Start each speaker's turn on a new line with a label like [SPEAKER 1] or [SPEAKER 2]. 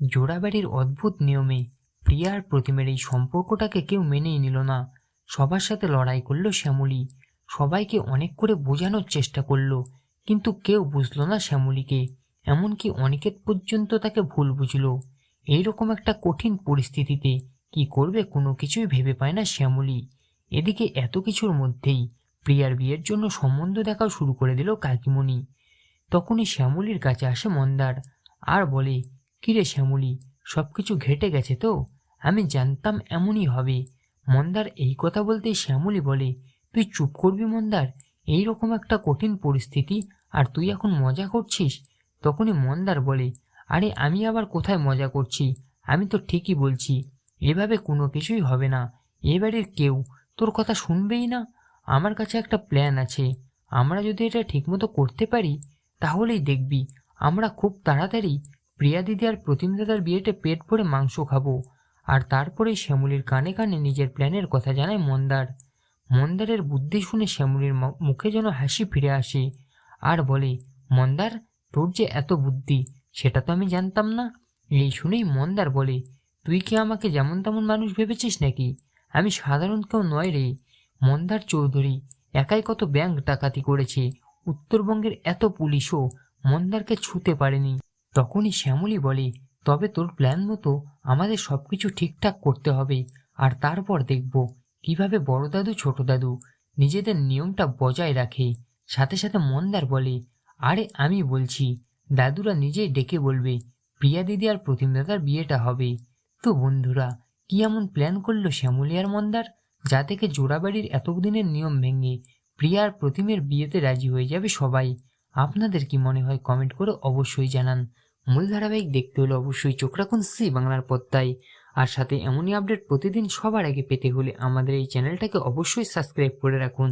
[SPEAKER 1] জোড়াবাড়ির অদ্ভুত নিয়মে প্রিয়া আর প্রতিমের এই সম্পর্কটাকে কেউ মেনেই নিল না। সবার সাথে লড়াই করলো শ্যামলী, সবাইকে অনেক করে বোঝানোর চেষ্টা করলো, কিন্তু কেউ বুঝলো না শ্যামলীকে। এমনকি অনিকেত পর্যন্ত তাকে ভুল বুঝলো। এইরকম একটা কঠিন পরিস্থিতিতে কি করবে কোনো কিছুই ভেবে পায় না শ্যামলী। এদিকে এত কিছুর মধ্যেই প্রিয়ার বিয়ের জন্য সম্বন্ধ দেখাও শুরু করে দিল কাকিমণি। তখনই শ্যামলীর কাছে আসে মন্দার আর বলে, কিরে শ্যামলী, সবকিছু ঘেটে গেছে তো? আমি জানতাম এমনই হবে। মন্দার এই কথা বলতেই শ্যামলী বলে, তুই চুপ করবি মন্দার, এইরকম একটা কঠিন পরিস্থিতি আর তুই এখন মজা করছিস? তখনই মন্দার বলে, আরে আমি আবার কোথায় মজা করছি, আমি তো ঠিকই বলছি, এভাবে কোনো কিছুই হবে না। এবারের কেউ তোর কথা শুনবেই না। আমার কাছে একটা প্ল্যান আছে, আমরা যদি এটা ঠিকমতো করতে পারি তাহলেই দেখবি আমরা খুব তাড়াতাড়ি প্রিয়া দিদি আর প্রতিম দাদার বিয়েতে পেট ভরে মাংস খাবো। আর তারপরেই শ্যামলীর কানে কানে নিজের প্ল্যানের কথা জানায় মন্দার। মন্দারের বুদ্ধি শুনে শ্যামলীর মুখে যেন হাসি ফিরে আসে আর বলে, মন্দার, তোর যে এত বুদ্ধি সেটা তো আমি জানতাম না। এই শুনেই মন্দার বলে, তুই কি আমাকে যেমন তেমন মানুষ ভেবেছিস নাকি? আমি সাধারণ কেউ নয় রে। মন্দার চৌধুরী একাই কত ব্যাংক ডাকাতি করেছে, উত্তরবঙ্গের এত পুলিশও মন্দারকে ছুঁতে পারেনি। তখনই শ্যামলী বলে, তবে তোর প্ল্যান মতো আমাদের সবকিছু ঠিকঠাক করতে হবে, আর তারপর দেখব কিভাবে বড় দাদু ছোট দাদু নিজেদের নিয়মটা বজায় রাখে। সাথে সাথে মন্দার বলে, আরে আমি বলছি, দাদুরা নিজেই ডেকে বলবে প্রিয়া দিদি আর প্রতিম দাদার বিয়েটা হবে। তো বন্ধুরা, কি এমন প্ল্যান করলো শ্যামলী আর মন্দার যা থেকে জোড়াবাড়ির এতদিনের নিয়ম ভেঙে প্রিয়া আর প্রতিমের বিয়েতে রাজি হয়ে যাবে সবাই? আপনাদের কি মনে হয় কমেন্ট করে অবশ্যই জানান। মূল ধারাবাহিক দেখতে হলে অবশ্যই চোখ রাখুন সি বাংলার পর্দায়। আর সাথে এমনই আপডেট প্রতিদিন সবার আগে পেতে হলে আমাদের এই চ্যানেলটাকে অবশ্যই সাবস্ক্রাইব করে রাখুন।